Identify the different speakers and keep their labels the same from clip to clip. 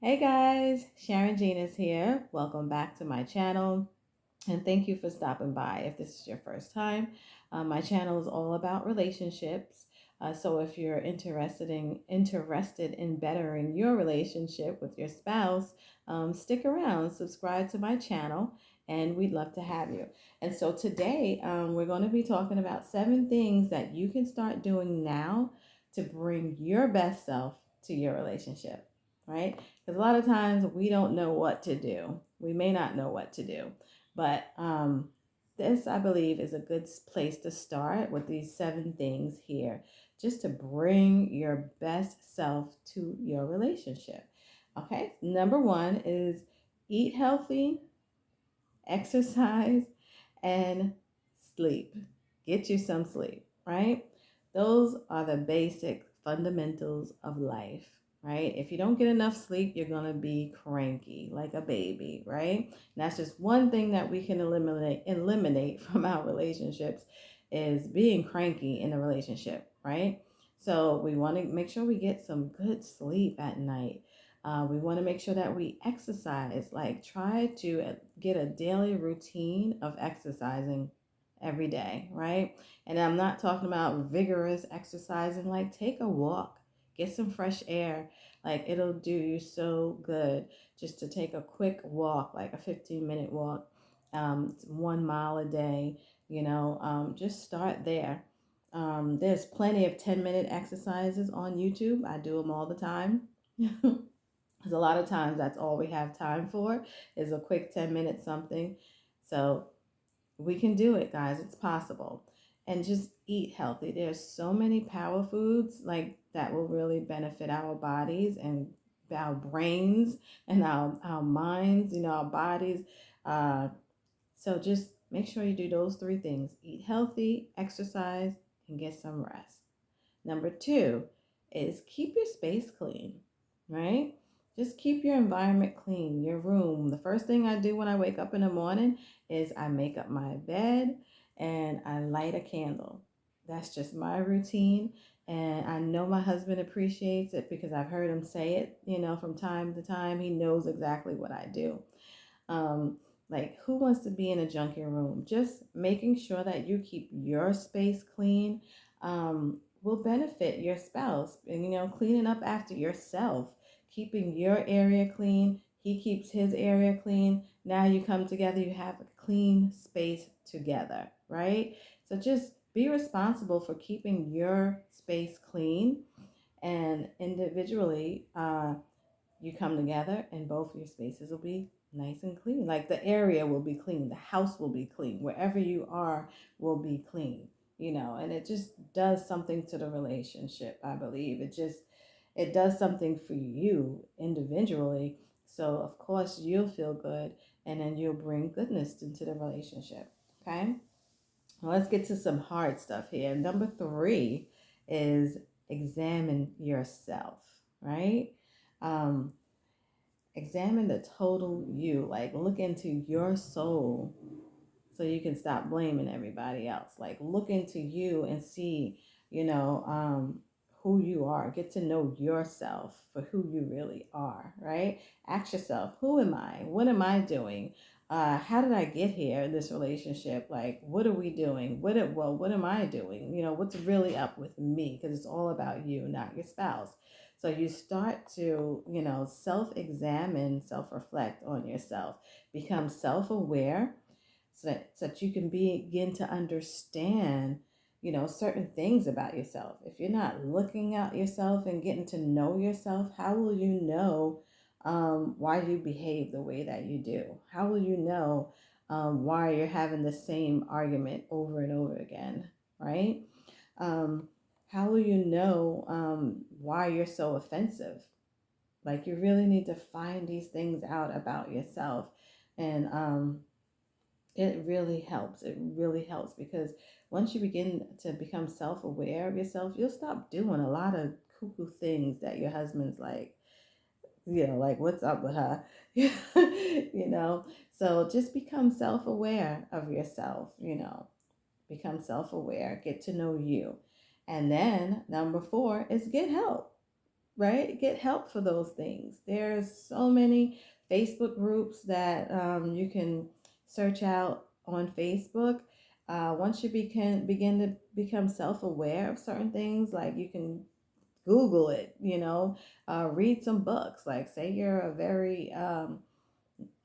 Speaker 1: Hey guys, Sharon Jean is here. Welcome back to my channel and thank you for stopping by. If this is your first time, my channel is all about relationships. So if you're interested in bettering your relationship with your spouse, stick around, subscribe to my channel, and we'd love to have you. And so today we're going to be talking about 7 things that you can start doing now to bring your best self to your relationship, right? Because a lot of times we don't know what to do. We may not know what to do. But this, I believe, is a good place to start with these 7 things here, just to bring your best self to your relationship. Okay, number one is eat healthy, exercise, and sleep. Get you some sleep, right? Those are the basic fundamentals of life, right? If you don't get enough sleep, you're going to be cranky like a baby, right? And that's just one thing that we can eliminate from our relationships is being cranky in a relationship, right? So we want to make sure we get some good sleep at night. We want to make sure that we exercise, like try to get a daily routine of exercising every day, right? And I'm not talking about vigorous exercising, like take a walk, get some fresh air. Like it'll do you so good just to take a quick walk, like a 15-minute walk, 1 mile a day, just start there. There's plenty of 10-minute exercises on YouTube. I do them all the time. Because a lot of times that's all we have time for is a quick 10 minute something. So we can do it, guys. It's possible. And just eat healthy. There's so many power foods like that will really benefit our bodies and our brains and our minds, our bodies. Uh, so just make sure you do those 3 things. Eat healthy, exercise, and get some rest. Number 2 is keep your space clean, right? Just keep your environment clean, your room. The first thing I do when I wake up in the morning is I make up my bed and I light a candle. That's just my routine. And I know my husband appreciates it because I've heard him say it, from time to time. He knows exactly what I do. Um, like, who wants to be in a junky room? Just making sure that you keep your space clean will benefit your spouse. And, cleaning up after yourself, keeping your area clean, he keeps his area clean. Now you come together, you have a clean space together, right? So just be responsible for keeping your space clean and individually. You come together and both your spaces will be nice and clean. Like the area will be clean, the house will be clean, wherever you are will be clean, and it just does something to the relationship, I believe. It does something for you individually. So of course you'll feel good and then you'll bring goodness into the relationship. Okay? Well, let's get to some hard stuff here. Number 3 is examine yourself, right? Um, Examine the total you, like look into your soul so you can stop blaming everybody else. Like look into you and see, who you are. Get to know yourself for who you really are, right? Ask yourself, who am I? What am I doing? How did I get here in this relationship? Like, what are we doing? What am I doing? What's really up with me? Because it's all about you, not your spouse. So you start to, self-examine, self-reflect on yourself, become self-aware so that you can begin to understand, certain things about yourself. If you're not looking at yourself and getting to know yourself, how will you know why you behave the way that you do? How will you know why you're having the same argument over and over again, right? Um, how will you know why you're so offensive? Like you really need to find these things out about yourself. And it really helps. It really helps because once you begin to become self aware of yourself, you'll stop doing a lot of cuckoo things that your husband's like, like, what's up with her? you know? So just become self aware of yourself, become self aware, get to know you. And then number 4 is get help. right? Get help for those things. There's so many Facebook groups that you can search out on Facebook. Once you begin to become self-aware of certain things, like you can Google it, read some books. Like, say you're a very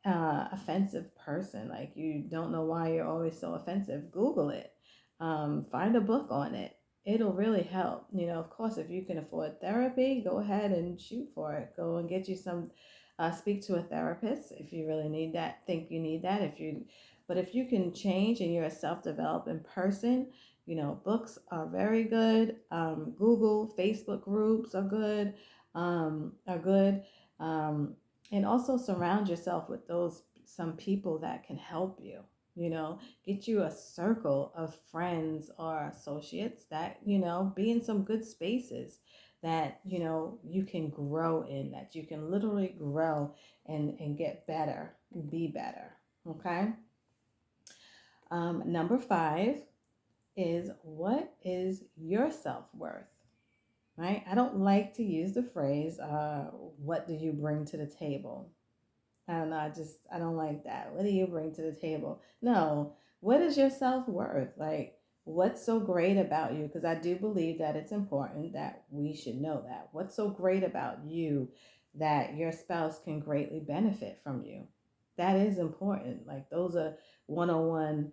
Speaker 1: offensive person, like you don't know why you're always so offensive, Google it. Find a book on it. It'll really help. Of course, if you can afford therapy, go ahead and shoot for it. Go and get you some, speak to a therapist if you really need that, think you need that. But if you can change and you're a self-developing person, books are very good. Google, Facebook groups are good, are good. Um, and also surround yourself with those some people that can help you. Get you a circle of friends or associates that be in some good spaces that you can grow in, that you can literally grow and get better, be better. Okay. Number 5 is, what is your self-worth? Right? I don't like to use the phrase, what do you bring to the table? I don't know. I don't like that. What do you bring to the table? No. What is your self worth? Like, what's so great about you? Because I do believe that it's important that we should know that. What's so great about you that your spouse can greatly benefit from you? That is important. Like, those are 101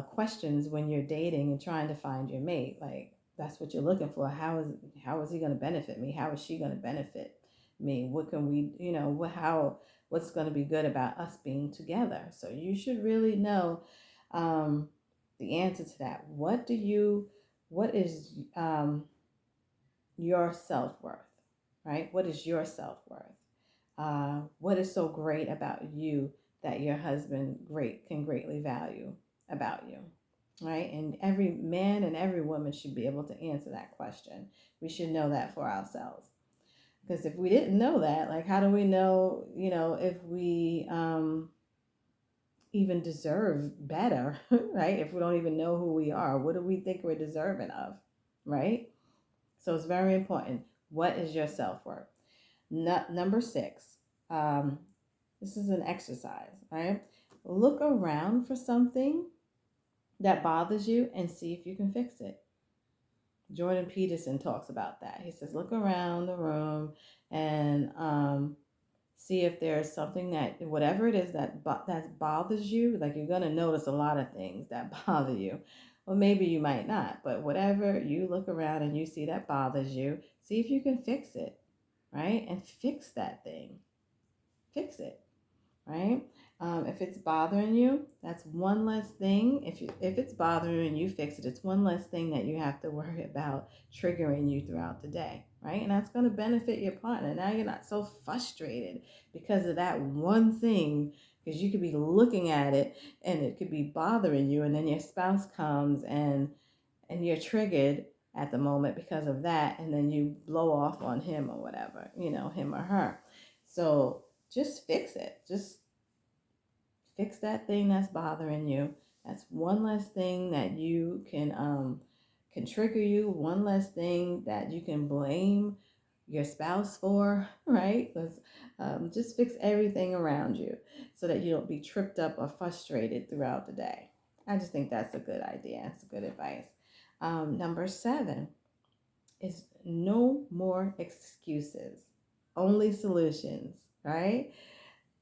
Speaker 1: questions when you're dating and trying to find your mate. Like, that's what you're looking for. How is he going to benefit me? How is she going to benefit me? What can we, what's going to be good about us being together? So you should really know um, the answer to that. What is your self-worth, right? What is your self-worth? What is so great about you that your husband can greatly value about you, right? And every man and every woman should be able to answer that question. We should know that for ourselves. Because if we didn't know that, like, how do we know, if we even deserve better, right? If we don't even know who we are, what do we think we're deserving of, right? So it's very important. What is your self worth? Number 6, um, this is an exercise, right? Look around for something that bothers you and see if you can fix it. Jordan Peterson talks about that. He says, look around the room and see if there's something that, whatever it is that bothers you. Like, you're going to notice a lot of things that bother you. Well, maybe you might not, but whatever you look around and you see that bothers you, see if you can fix it, right? And fix that thing. Fix it, right? If it's bothering you, that's one less thing. If it's bothering you and you fix it, it's one less thing that you have to worry about triggering you throughout the day, right? And that's going to benefit your partner. Now you're not so frustrated because of that one thing, because you could be looking at it and it could be bothering you, and then your spouse comes and you're triggered at the moment because of that, and then you blow off on him or whatever, him or her. So just fix it. Just fix that thing that's bothering you. That's one less thing that you can trigger you, one less thing that you can blame your spouse for, right? Because just fix everything around you so that you don't be tripped up or frustrated throughout the day. I just think that's a good idea. It's good advice. Number 7 is, no more excuses, only solutions, right?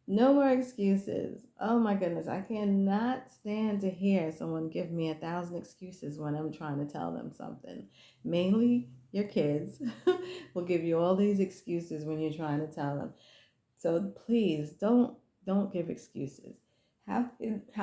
Speaker 1: No more excuses. Oh my goodness. I cannot stand to hear someone give me 1,000 excuses when I'm trying to tell them something. Mainly your kids will give you all these excuses when you're trying to tell them. So please don't give excuses. How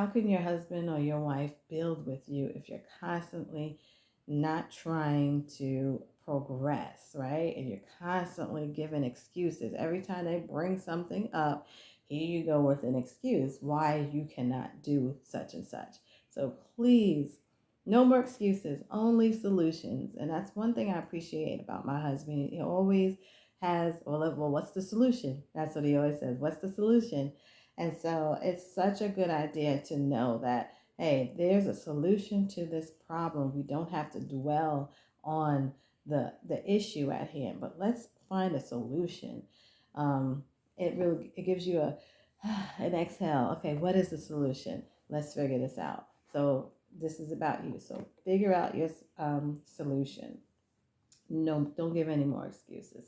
Speaker 1: can your husband or your wife build with you if you're constantly not trying to progress, right? And you're constantly giving excuses. Every time they bring something up, here you go with an excuse why you cannot do such and such. So please, no more excuses, only solutions. And that's one thing I appreciate about my husband. He always has, well, what's the solution? That's what he always says. What's the solution? And so it's such a good idea to know that, hey, there's a solution to this problem. We don't have to dwell on the issue at hand, but let's find a solution. Um, it gives you a an exhale. Okay, what is the solution? Let's figure this out. So this is about you. So figure out your solution. No, don't give any more excuses.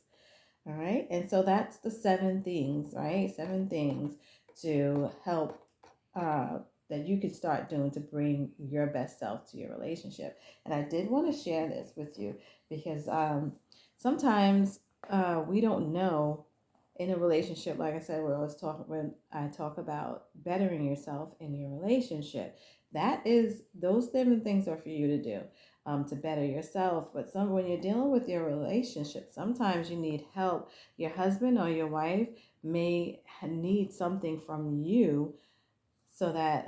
Speaker 1: All right. And so that's the 7 things, right? 7 things to help uh, that you can start doing to bring your best self to your relationship. And I did want to share this with you because sometimes we don't know in a relationship. Like I said, when I talk about bettering yourself in your relationship, those 7 things are for you to do. To better yourself, but when you're dealing with your relationship, sometimes you need help. Your husband or your wife may need something from you so that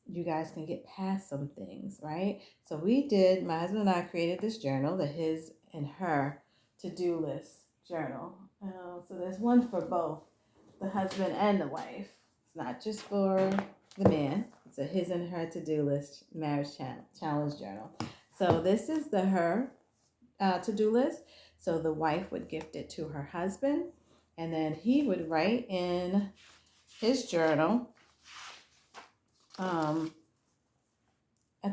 Speaker 1: you guys can get past some things, right? So my husband and I created this journal, the his and her to-do list journal. So there's one for both the husband and the wife. It's not just for the man. It's a his and her to-do list challenge journal. So this is the her to-do list. So the wife would gift it to her husband, and then he would write in his journal a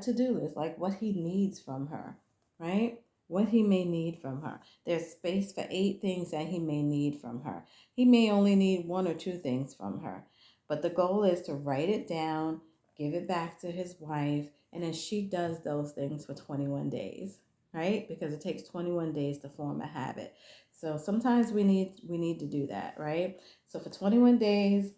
Speaker 1: to-do list, like what he needs from her, right? What he may need from her. There's space for 8 things that he may need from her. He may only need 1 or 2 things from her, but the goal is to write it down, give it back to his wife, and then she does those things for 21 days, right? Because it takes 21 days to form a habit. So sometimes we need to do that, right? So for 21 days,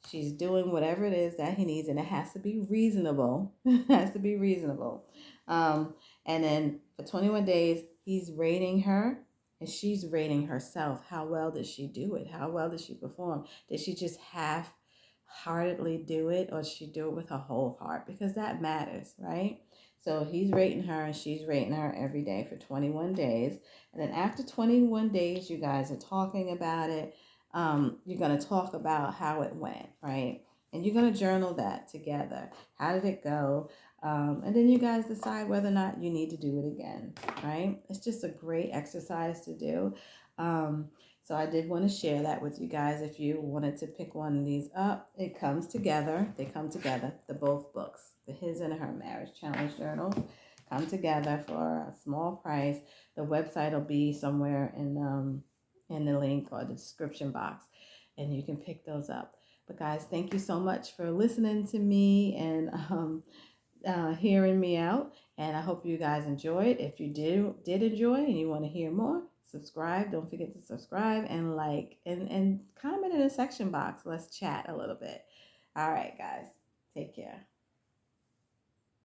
Speaker 1: she's doing whatever it is that he needs, and it has to be reasonable. It has to be reasonable. And then for 21 days, he's rating her and she's rating herself. How well did she do it? How well did she perform? Did she just half-heartedly do it, or did she do it with her whole heart? Because that matters, right? So he's rating her and she's rating her every day for 21 days. And then after 21 days, you guys are talking about it. You're going to talk about how it went, right? And you're going to journal that together. How did it go? And then you guys decide whether or not you need to do it again, right? It's just a great exercise to do. So I did want to share that with you guys. If you wanted to pick one of these up, it comes together. They come together, the both books, the His and Her Marriage Challenge Journals, come together for a small price. The website will be somewhere in the link or the description box, and you can pick those up. But guys, thank you so much for listening to me and hearing me out. And I hope you guys enjoyed. If you did enjoy and you want to hear more, subscribe. Don't forget to subscribe and like and comment in the section box. Let's chat a little bit. All right, guys. Take care.